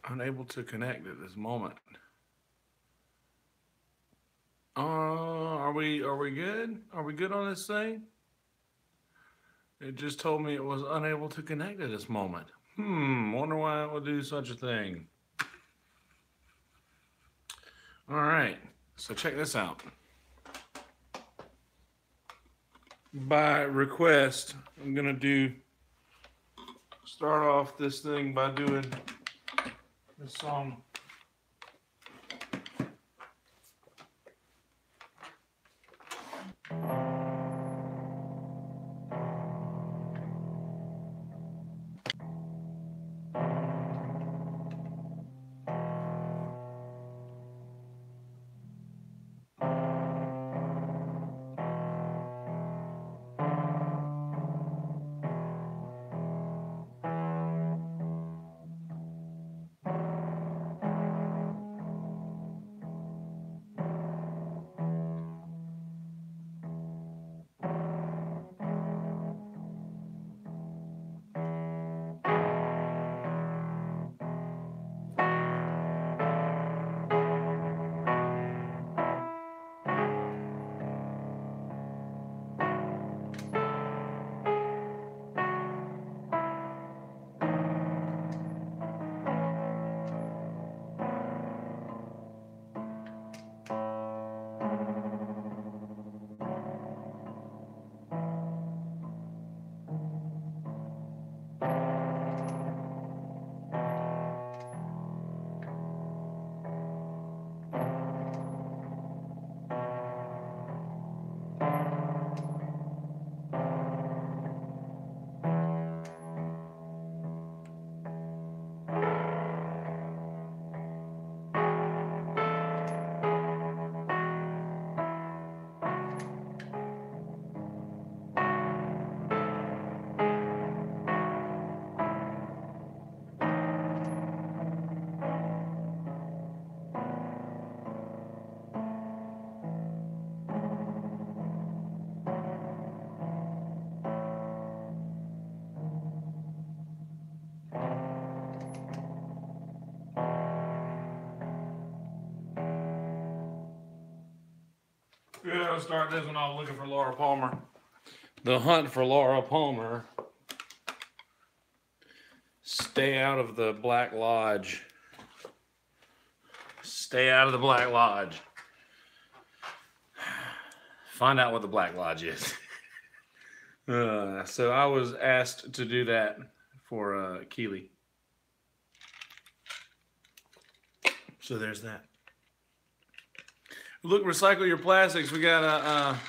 Unable to connect at this moment. Are we good? Are we good on this thing? It just told me it was unable to connect at this moment. Wonder why it would do such a thing. All right, so check this out. By request, I'm gonna do start off this thing by doing this song. Yeah, I'll start this when I was looking for Laura Palmer. The hunt for Laura Palmer. Stay out of the Black Lodge. Stay out of the Black Lodge. Find out what the Black Lodge is. So I was asked to do that for Keeley. So there's that. Look, recycle your plastics. We got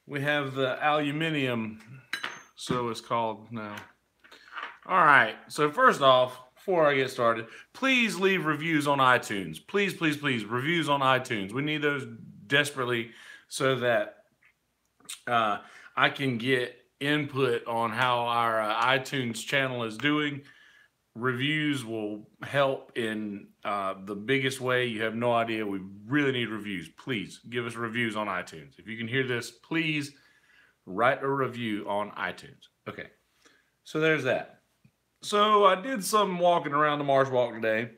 we have the aluminium, so it's called now. All right. So first off, before I get started, please leave reviews on iTunes. Please, please, please, reviews on iTunes. We need those desperately so that I can get input on how our iTunes channel is doing. Reviews will help in the biggest way. You have no idea. We really need reviews. Please give us reviews on iTunes. If you can hear this, please write a review on iTunes. Okay, so there's that. So I did some walking around the Marsh Walk today.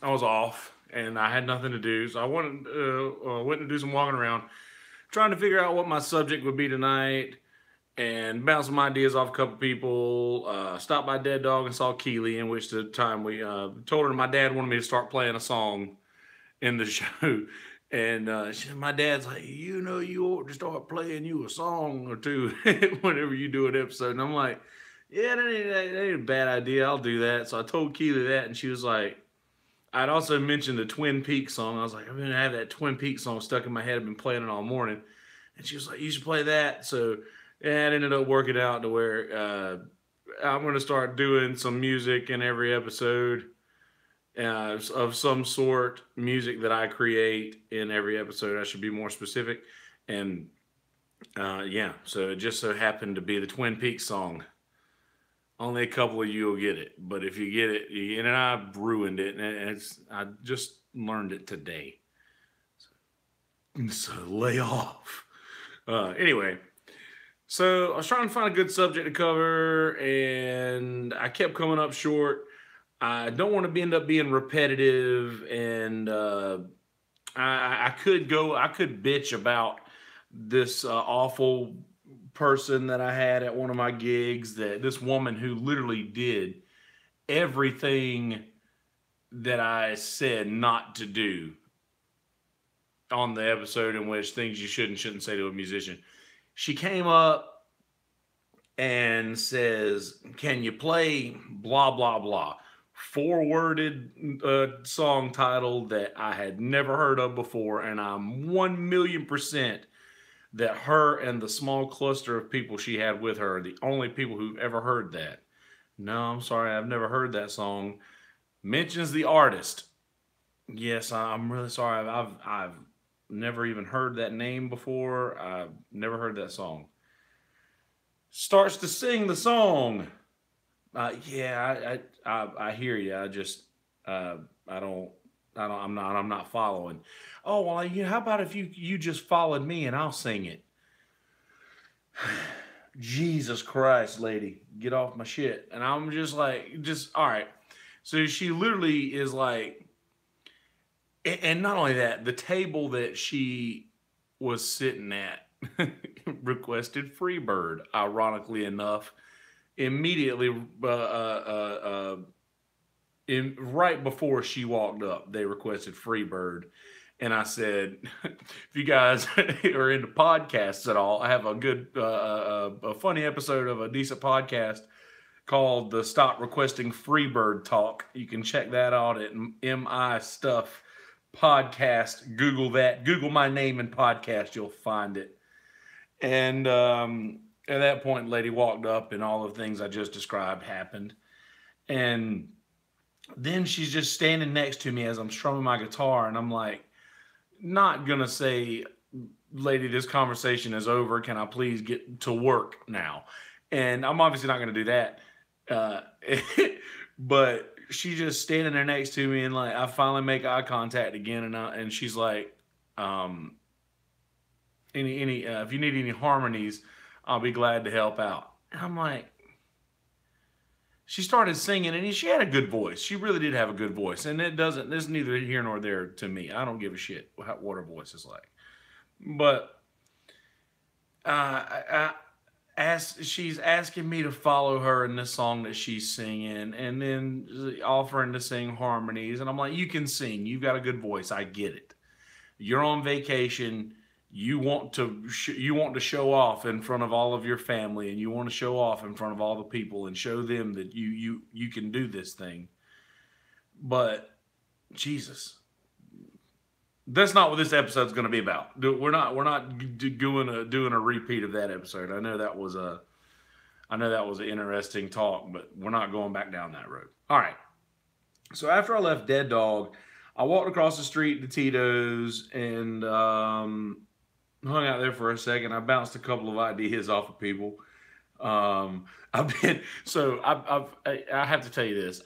I was off and I had nothing to do, so I went to do some walking around, trying to figure out what my subject would be tonight and bounce some ideas off a couple people. Stopped by Dead Dog and saw Keeley, in which the time we told her my dad wanted me to start playing a song in the show. And my dad's like, you ought to start playing you a song or two whenever you do an episode. And I'm like, yeah, that ain't a bad idea. I'll do that. So I told Keeley that, and she was like, I'd also mentioned the Twin Peaks song. I was like, I'm going to have that Twin Peaks song stuck in my head. I've been playing it all morning. And she was like, you should play that. So yeah, it ended up working out to where I'm going to start doing some music in every episode of some sort, music that I create in every episode. I should be more specific. And yeah, so it just so happened to be the Twin Peaks song. Only a couple of you will get it, but if you get it, and I ruined it, and I just learned it today. So lay off. Anyway, so I was trying to find a good subject to cover, and I kept coming up short. I don't want to end up being repetitive, and I could bitch about this awful person that I had at one of my gigs. That this woman who literally did everything that I said not to do on the episode, in which things you shouldn't say to a musician. She came up and says, "Can you play blah blah blah?" Four-worded song title that I had never heard of before, and I'm 1,000,000% that her and the small cluster of people she had with her are the only people who've ever heard that. No, I'm sorry, I've never heard that song. Mentions the artist. Yes, I'm really sorry. I've never even heard that name before. I've never heard that song. Starts to sing the song. Yeah, I hear you. I just I don't I'm not following. Oh well, how about if you just followed me and I'll sing it. Jesus Christ, lady, get off my shit. And I'm just like, all right. So she literally is like, and not only that, the table that she was sitting at requested Freebird, ironically enough, immediately right before she walked up, they requested Freebird. And I said, if you guys are into podcasts at all, I have a good, a funny episode of a decent podcast called the Stop Requesting Freebird Talk. You can check that out at MI Stuff Podcast. Google that. Google my name and podcast. You'll find it. And at that point, lady walked up and all the things I just described happened. And then she's just standing next to me as I'm strumming my guitar. And I'm like, not going to say, lady, this conversation is over. Can I please get to work now? And I'm obviously not going to do that. But she's just standing there next to me, and like I finally make eye contact again, and she's like, if you need any harmonies, I'll be glad to help out. And I'm like, she started singing, and she had a good voice. She really did have a good voice, and it's neither here nor there to me. I don't give a shit what her voice is like. But she's asking me to follow her in this song that she's singing, and then offering to sing harmonies. And I'm like, you can sing. You've got a good voice. I get it. You're on vacation. You want to show off in front of all of your family, and you want to show off in front of all the people and show them that you can do this thing. But Jesus, that's not what this episode's going to be about. We're not doing a repeat of that episode. I know that was an interesting talk, but we're not going back down that road. All right. So after I left Dead Dog, I walked across the street to Tito's and hung out there for a second. I bounced a couple of ideas off of people. I have to tell you this.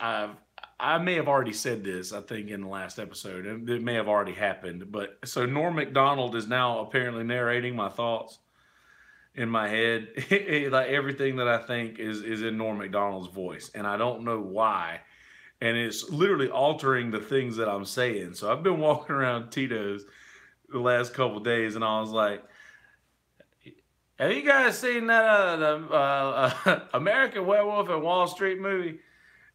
I may have already said this, I think, in the last episode. It may have already happened. But so Norm Macdonald is now apparently narrating my thoughts in my head. Like everything that I think is in Norm Macdonald's voice. And I don't know why. And it's literally altering the things that I'm saying. So I've been walking around Tito's the last couple of days, and I was like, have you guys seen that American Werewolf in Wall Street movie?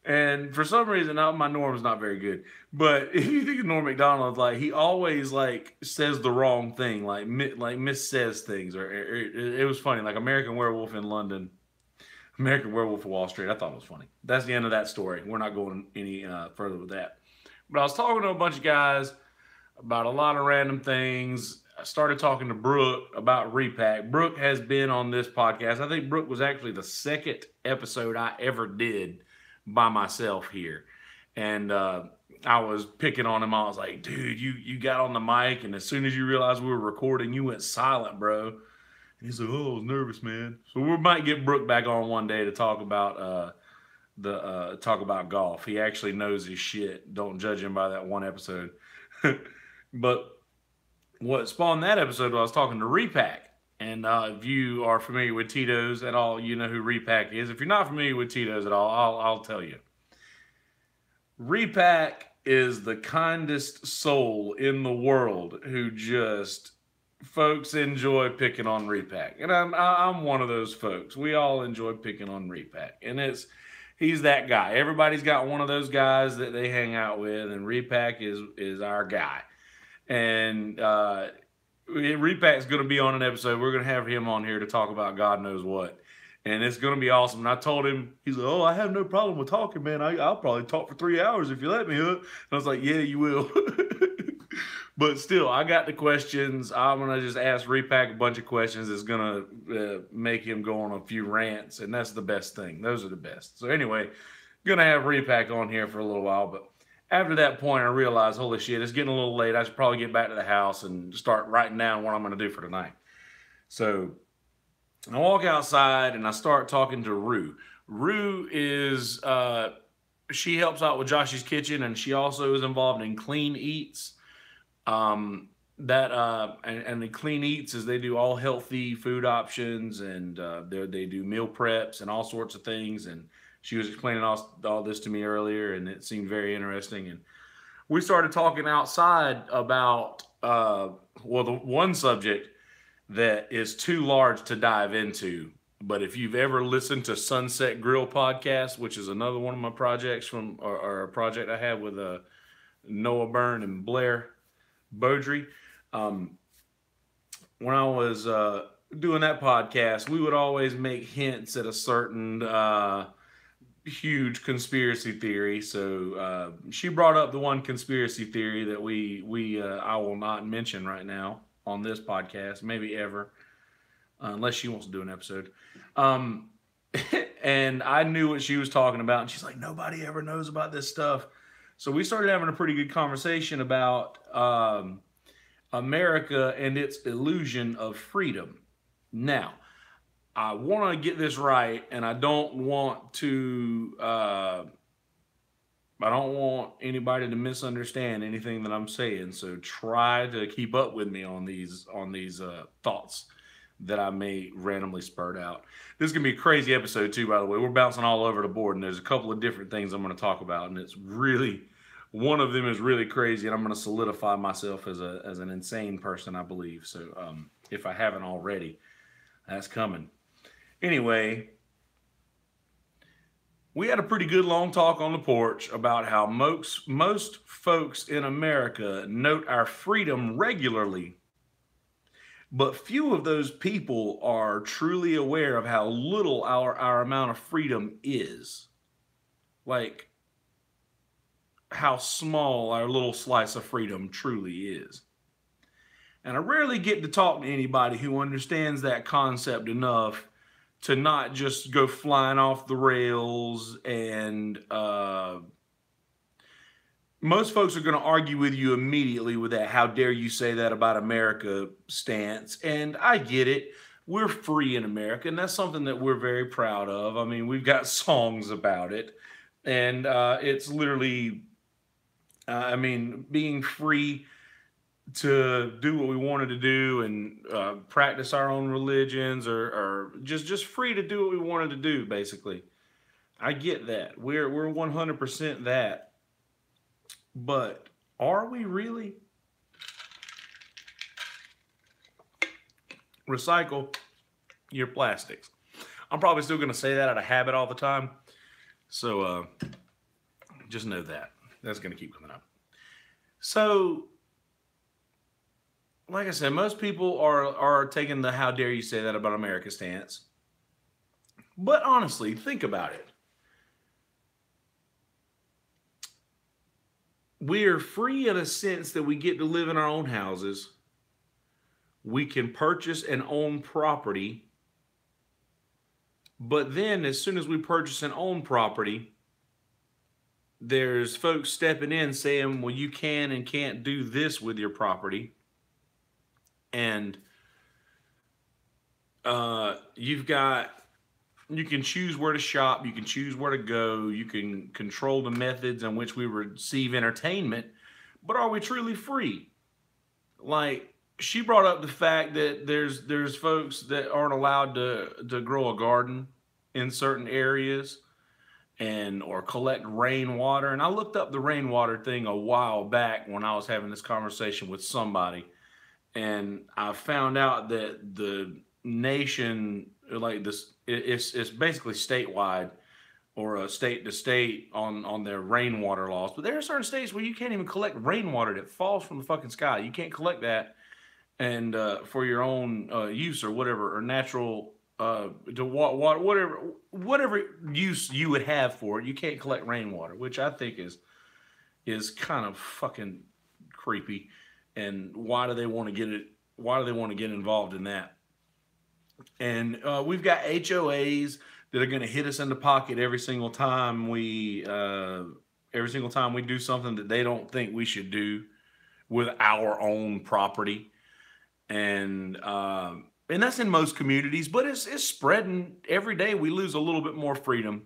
And for some reason, my Norm's not very good. But if you think of Norm Macdonald, like he always like says the wrong thing, like missays things. Or it was funny, like American Werewolf in London, American Werewolf in Wall Street. I thought it was funny. That's the end of that story. We're not going any further with that. But I was talking to a bunch of guys about a lot of random things. I started talking to Brooke about Repack. Brooke has been on this podcast. I think Brooke was actually the second episode I ever did by myself here. And I was picking on him. I was like, dude, you got on the mic, and as soon as you realized we were recording, you went silent, bro. And he's like, oh, I was nervous, man. So we might get Brooke back on one day to talk about talk about golf. He actually knows his shit. Don't judge him by that one episode. But what spawned that episode was I was talking to Repack. And if you are familiar with Tito's at all, you know who Repack is. If you're not familiar with Tito's at all, I'll tell you. Repack is the kindest soul in the world who just folks enjoy picking on Repack, and I'm one of those folks. We all enjoy picking on Repack, and he's that guy. Everybody's got one of those guys that they hang out with, and Repack is our guy. And Repack's going to be on an episode. We're going to have him on here to talk about God knows what. And it's going to be awesome. And I told him, he's like, oh, I have no problem with talking, man. I'll probably talk for 3 hours if you let me. Huh? And I was like, yeah, you will. But still, I got the questions. I'm going to just ask Repack a bunch of questions that's going to make him go on a few rants. And that's the best thing. Those are the best. So anyway, going to have Repack on here for a little while. But after that point, I realized, holy shit, it's getting a little late. I should probably get back to the house and start writing down what I'm going to do for tonight. So I walk outside and I start talking to Rue. Rue is, she helps out with Josh's Kitchen, and she also is involved in Clean Eats. And the Clean Eats is they do all healthy food options, and they do meal preps and all sorts of things. And she was explaining all this to me earlier, and it seemed very interesting. And we started talking outside about, the one subject that is too large to dive into. But if you've ever listened to Sunset Grill Podcast, which is another one of my projects or a project I have with Noah Byrne and Blair Beaudry, when I was doing that podcast, we would always make hints at a certain huge conspiracy theory. So she brought up the one conspiracy theory that I will not mention right now on this podcast, maybe ever, unless she wants to do an episode. And I knew what she was talking about, and she's like, nobody ever knows about this stuff. So we started having a pretty good conversation about America and its illusion of freedom. Now, I want to get this right, and I don't want anybody to misunderstand anything that I'm saying. So try to keep up with me on these thoughts that I may randomly spurt out. This is gonna be a crazy episode too, by the way. We're bouncing all over the board, and there's a couple of different things I'm going to talk about, and it's really, one of them is really crazy, and I'm going to solidify myself as an insane person, I believe. So if I haven't already, that's coming. Anyway, we had a pretty good long talk on the porch about how most folks in America note our freedom regularly, but few of those people are truly aware of how little our amount of freedom is. Like, how small our little slice of freedom truly is. And I rarely get to talk to anybody who understands that concept enough to not just go flying off the rails. And most folks are going to argue with you immediately with that "how dare you say that about America" stance. And I get it. We're free in America, and that's something that we're very proud of. I mean, we've got songs about it, and it's literally, being free to do what we wanted to do and practice our own religions, or just free to do what we wanted to do, basically. I get that. We're 100% that. But are we really? Recycle your plastics. I'm probably still going to say that out of habit all the time. So just know that. That's going to keep coming up. So, like I said, most people are taking the "how dare you say that about America" stance. But honestly, think about it. We're free in a sense that we get to live in our own houses. We can purchase and own property. But then as soon as we purchase and own property, there's folks stepping in saying, well, you can and can't do this with your property. And you can choose where to shop, you can choose where to go, you can control the methods in which we receive entertainment, but are we truly free? Like, she brought up the fact that there's folks that aren't allowed to grow a garden in certain areas, and or collect rainwater. And I looked up the rainwater thing a while back when I was having this conversation with somebody, and I found out that the nation, like this, it's basically statewide or a state to state on their rainwater laws. But there are certain states where you can't even collect rainwater that falls from the fucking sky. You can't collect that and for your own use or whatever, or natural to whatever use you would have for it. You can't collect rainwater, which I think is kind of fucking creepy. And why do they want to get it? Why do they want to get involved in that? And we've got HOAs that are going to hit us in the pocket every single time we do something that they don't think we should do with our own property. And that's in most communities, but it's spreading every day. We lose a little bit more freedom.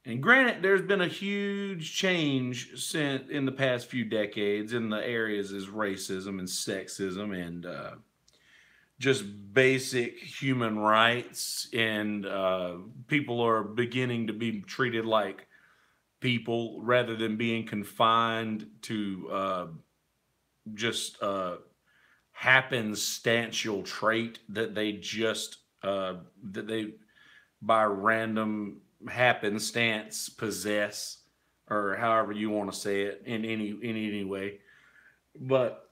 And granted, there's been a huge change since in the past few decades in the areas as racism and sexism and just basic human rights, and people are beginning to be treated like people rather than being confined to just happenstantial trait that they by random happenstance possess, or however you want to say it in any way. But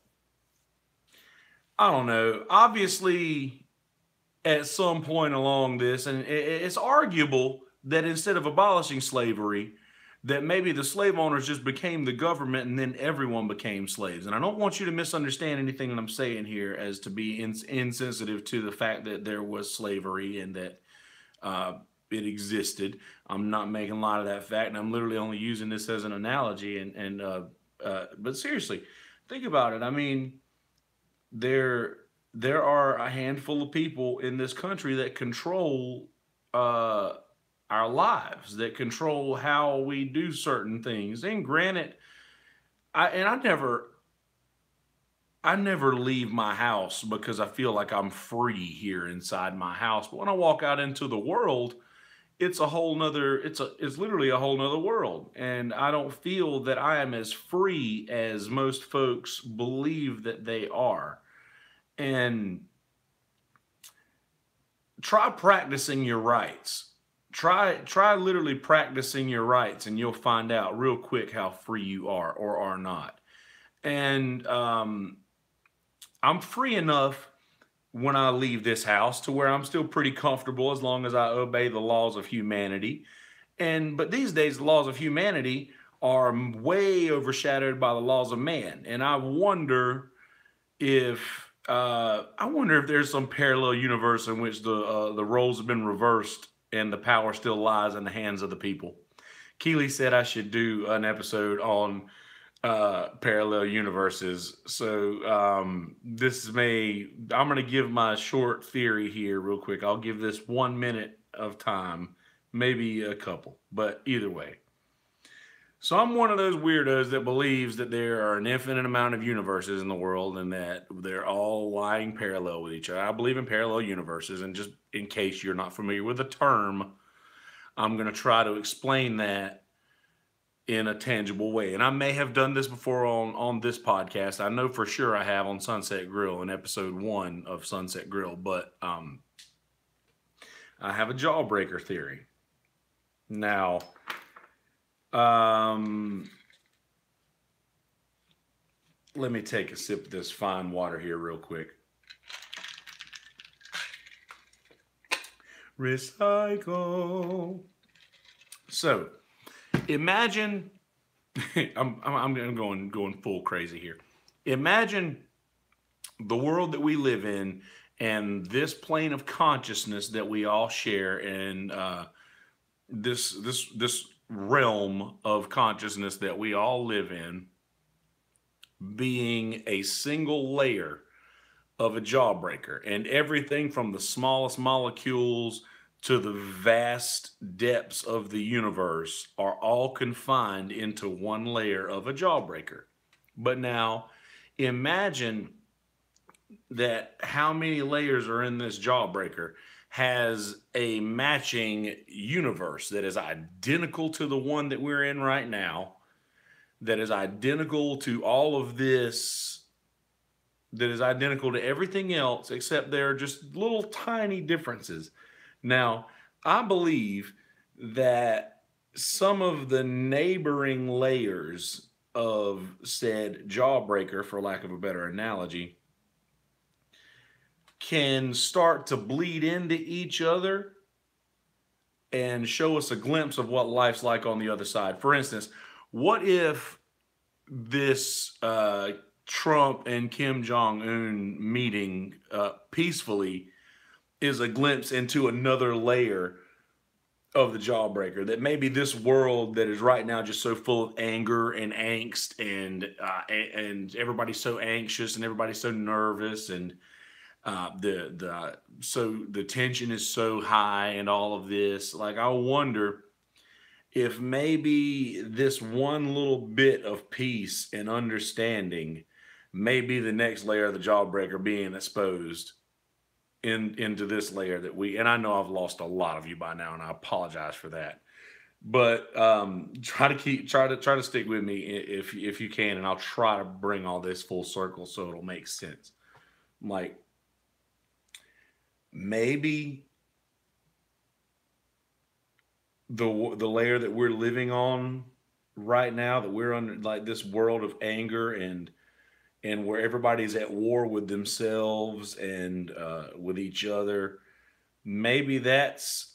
I don't know. Obviously, at some point along this, and it's arguable that instead of abolishing slavery, that maybe the slave owners just became the government and then everyone became slaves. And I don't want you to misunderstand anything that I'm saying here as to be insensitive to the fact that there was slavery and that it existed. I'm not making light of that fact, and I'm literally only using this as an analogy. But seriously, think about it. I mean, there are a handful of people in this country that control our lives, that control how we do certain things. And granted, I never leave my house because I feel like I'm free here inside my house. But when I walk out into the world, it's literally a whole nother world. And I don't feel that I am as free as most folks believe that they are. And try practicing your rights. Try literally practicing your rights, and you'll find out real quick how free you are or are not. And I'm free enough when I leave this house to where I'm still pretty comfortable as long as I obey the laws of humanity. But these days, the laws of humanity are way overshadowed by the laws of man. And I wonder if there's some parallel universe in which the roles have been reversed and the power still lies in the hands of the people. Keely said I should do an episode on parallel universes. So I'm going to give my short theory here real quick. I'll give this 1 minute of time, maybe a couple, but either way. So I'm one of those weirdos that believes that there are an infinite amount of universes in the world and that they're all lying parallel with each other. I believe in parallel universes, and just in case you're not familiar with the term, I'm going to try to explain that in a tangible way. And I may have done this before on this podcast. I know for sure I have on Sunset Grill in episode 1 of Sunset Grill, but I have a jawbreaker theory. Now, let me take a sip of this fine water here real quick. Recycle. So, imagine I'm going full crazy here. Imagine the world that we live in and this plane of consciousness that we all share, and this realm of consciousness that we all live in being a single layer of a jawbreaker, and everything from the smallest molecules to the vast depths of the universe are all confined into one layer of a jawbreaker. But now imagine that how many layers are in this jawbreaker. has a matching universe that is identical to the one that we're in right now, that is identical to all of this, that is identical to everything else, except there are just little tiny differences. Now, I believe that some of the neighboring layers of said jawbreaker, for lack of a better analogy, can start to bleed into each other and show us a glimpse of what life's like on the other side. For instance, what if this Trump and Kim Jong Un meeting peacefully is a glimpse into another layer of the jawbreaker? That maybe this world that is right now just so full of anger and angst, and everybody's so anxious and everybody's so nervous, and the tension is so high and all of this. Like, I wonder if maybe this one little bit of peace and understanding may be the next layer of the jawbreaker being exposed into this layer that we, and I know I've lost a lot of you by now, and I apologize for that. But try to stick with me if you can, and I'll try to bring all this full circle so it'll make sense. Like, maybe the layer that we're living on right now, that we're under, like this world of anger and where everybody's at war with themselves and with each other, maybe that's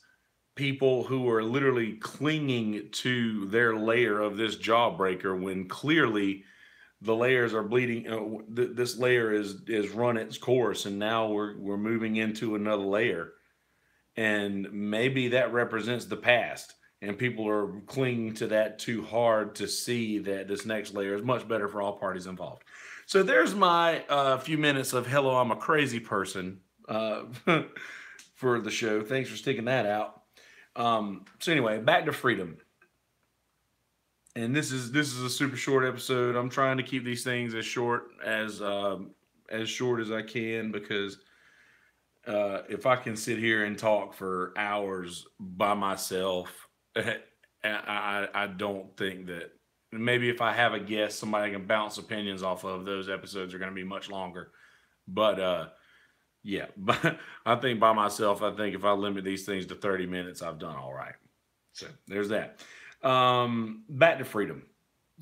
people who are literally clinging to their layer of this jawbreaker when clearly the layers are bleeding. This layer is run its course, and now we're moving into another layer, and maybe that represents the past, and people are clinging to that too hard to see that this next layer is much better for all parties involved. So there's my few minutes of hello, I'm a crazy person for the show. Thanks for sticking that out. So anyway, back to freedom. And this is a super short episode. I'm trying to keep these things as short as I can, because if I can sit here and talk for hours by myself, I don't think that, maybe if I have a guest, somebody I can bounce opinions off of, those episodes are going to be much longer. But yeah, but I think by myself, I think if I limit these things to 30 minutes, I've done all right. So there's that. Back to freedom.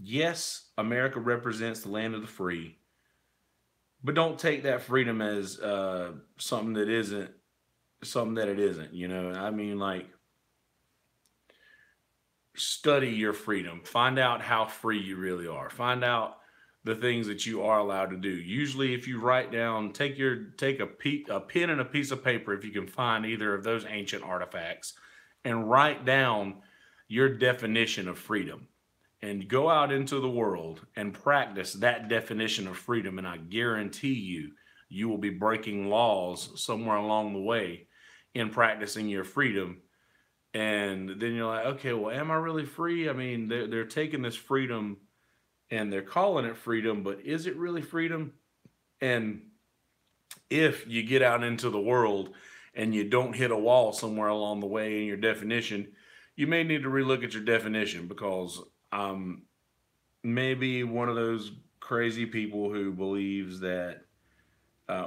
Yes, America represents the land of the free, but don't take that freedom as something that isn't something that it isn't. You know, I mean, like, study your freedom. Find out how free you really are. Find out the things that you are allowed to do. Usually, if you write down, take a pen and a piece of paper, if you can find either of those ancient artifacts, and write down your definition of freedom, and go out into the world and practice that definition of freedom. And I guarantee you will be breaking laws somewhere along the way in practicing your freedom. And then you're like, okay, well, am I really free? I mean, they're taking this freedom and they're calling it freedom, but is it really freedom? And if you get out into the world and you don't hit a wall somewhere along the way in your definition, you may need to relook at your definition, because maybe one of those crazy people who believes that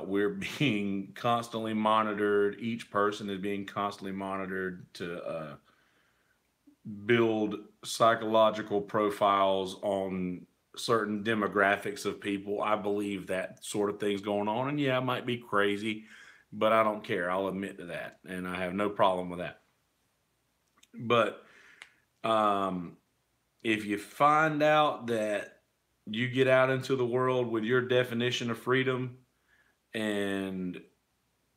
we're being constantly monitored. Each person is being constantly monitored to build psychological profiles on certain demographics of people. I believe that sort of thing's going on. And yeah, I might be crazy, but I don't care. I'll admit to that. And I have no problem with that. But if you find out that you get out into the world with your definition of freedom and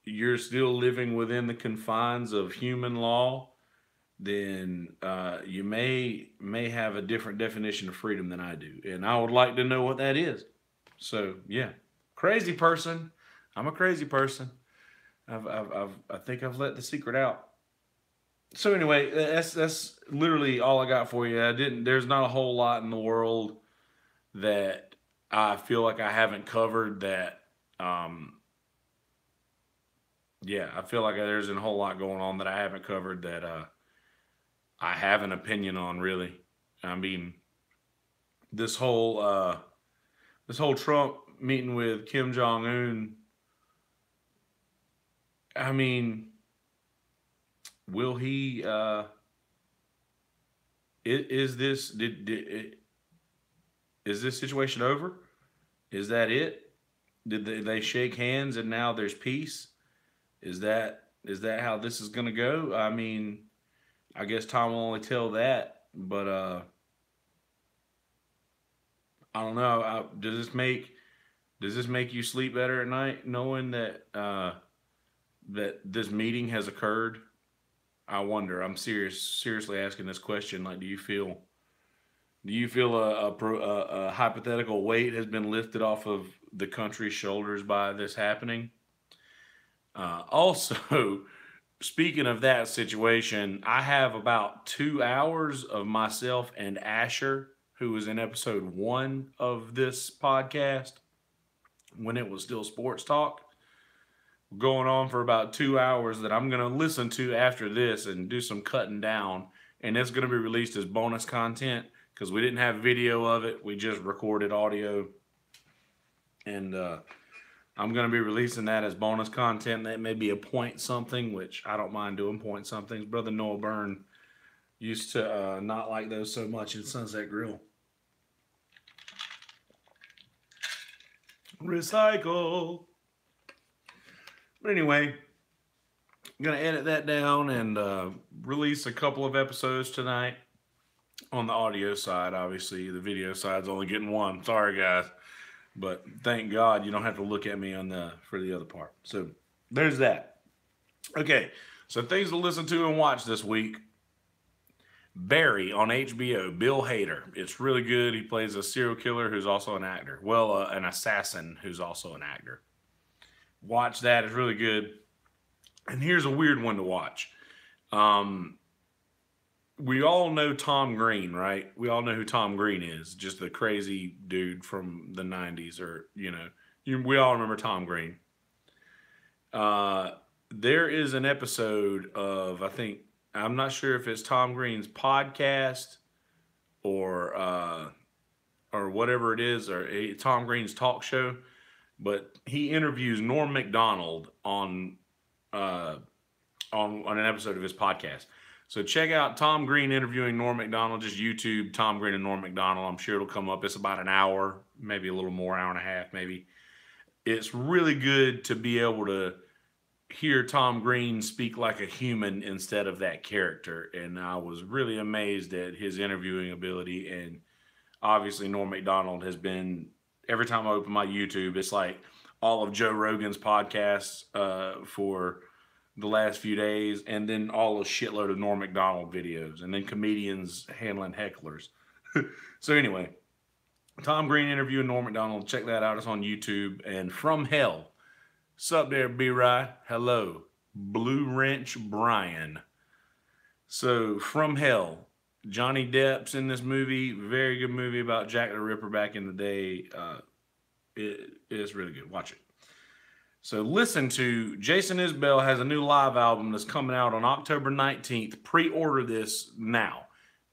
you're still living within the confines of human law, then you may have a different definition of freedom than I do, and I would like to know what that is. So yeah, crazy person. I'm a crazy person. I think I've let the secret out. So anyway, that's literally all I got for you. There's not a whole lot in the world that I feel like I haven't covered that yeah, I feel like there's a whole lot going on that I haven't covered that I have an opinion on. Really, I mean, this whole uh, this whole Trump meeting with Kim Jong Un. I mean, will he? Is this is this situation over? Is that it? Did they shake hands and now there's peace? Is that how this is gonna go? I mean, I guess time will only tell that. But I don't know. Does this make you sleep better at night knowing that this meeting has occurred? I wonder. I'm seriously asking this question. Like, do you feel a hypothetical weight has been lifted off of the country's shoulders by this happening? Also, speaking of that situation, I have about 2 hours of myself and Asher, who was in episode 1 of this podcast when it was still sports talk, going on for about 2 hours that I'm going to listen to after this and do some cutting down. And it's going to be released as bonus content because we didn't have video of it. We just recorded audio. And I'm going to be releasing that as bonus content. That may be a point something, which I don't mind doing point somethings. Brother Noah Byrne used to not like those so much in Sunset Grill. Recycle. But anyway, I'm going to edit that down and release a couple of episodes tonight on the audio side. Obviously, the video side's only getting one. Sorry, guys. But thank God you don't have to look at me for the other part. So there's that. Okay, so things to listen to and watch this week. Barry on HBO, Bill Hader. It's really good. He plays a serial killer who's also an actor. Well, an assassin who's also an actor. Watch that. It's really good. And here's a weird one to watch. We all know Tom Green, right? We all know who Tom Green is. Just the crazy dude from the 90s, or, we all remember Tom Green. There is an episode of, I'm not sure if it's Tom Green's podcast or whatever it is, or Tom Green's talk show, but he interviews Norm Macdonald on an episode of his podcast. So check out Tom Green interviewing Norm Macdonald. Just YouTube Tom Green and Norm Macdonald. I'm sure it'll come up. It's about an hour, maybe a little more, hour and a half, maybe. It's really good to be able to hear Tom Green speak like a human instead of that character. And I was really amazed at his interviewing ability. And obviously Norm Macdonald has been, every time I open my YouTube, it's like all of Joe Rogan's podcasts for the last few days, and then all a shitload of Norm Macdonald videos, and then comedians handling hecklers. So anyway, Tom Green interviewing Norm Macdonald. Check that out. It's on YouTube. And From Hell. Sup there, B-Rye. Hello. Blue Wrench Brian. So, From Hell. Johnny Depp's in this movie. Very good movie about Jack the Ripper back in the day. It's really good. Watch it. So listen to Jason Isbell has a new live album that's coming out on October 19th. Pre-order this now.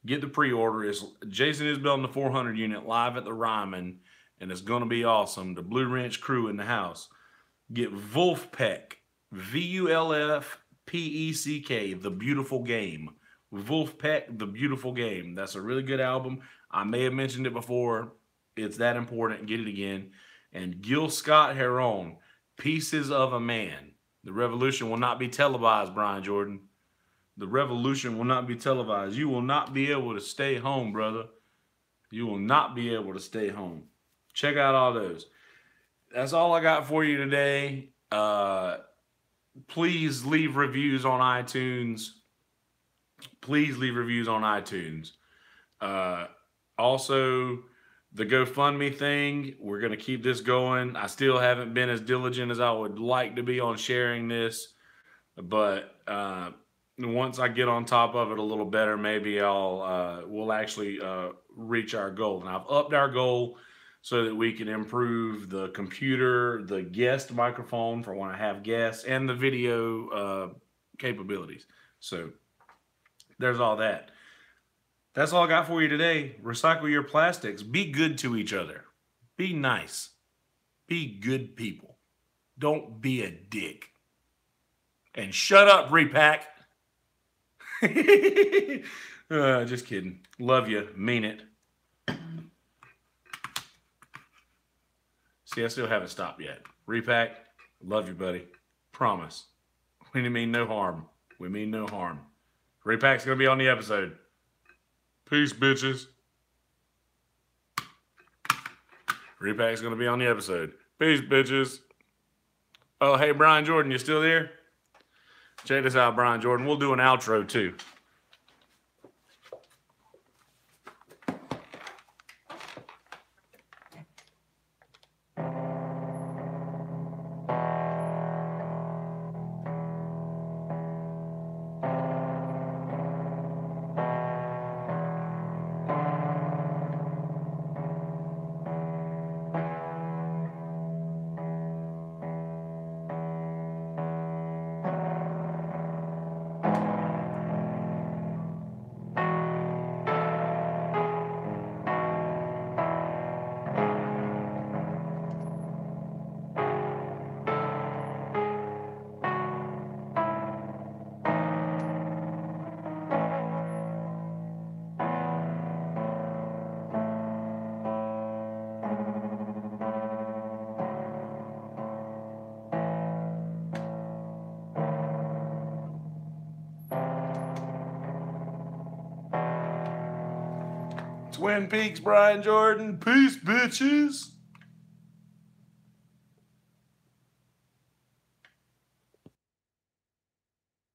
Get the pre-order. It's Jason Isbell and the 400 unit live at the Ryman, and it's going to be awesome. The Blue Wrench crew in the house. Get Wolfpeck, Vulfpeck, The Beautiful Game. Wolfpeck, The Beautiful Game. That's a really good album. I may have mentioned it before. It's that important. Get it again. And Gil Scott-Heron, Pieces of a Man. The revolution will not be televised, Brian Jordan. The revolution will not be televised. You will not be able to stay home, brother. You will not be able to stay home. Check out all those. That's all I got for you today. Please leave reviews on iTunes. Please leave reviews on iTunes. Also, the GoFundMe thing, we're going to keep this going. I still haven't been as diligent as I would like to be on sharing this. But once I get on top of it a little better, maybe we'll actually reach our goal. And I've upped our goal so that we can improve the computer, the guest microphone for when I have guests, and the video capabilities. So there's all that. That's all I got for you today. Recycle your plastics. Be good to each other. Be nice. Be good people. Don't be a dick. And shut up, repack. Just kidding. Love you. Mean it. See, I still haven't stopped yet. Repack. Love you, buddy. Promise. We mean no harm. We mean no harm. Repack's going to be on the episode. Peace, bitches. Repack's going to be on the episode. Peace, bitches. Oh, hey, Brian Jordan, you still there? Check this out, Brian Jordan. We'll do an outro, too. Twin Peaks, Brian Jordan. Peace, bitches.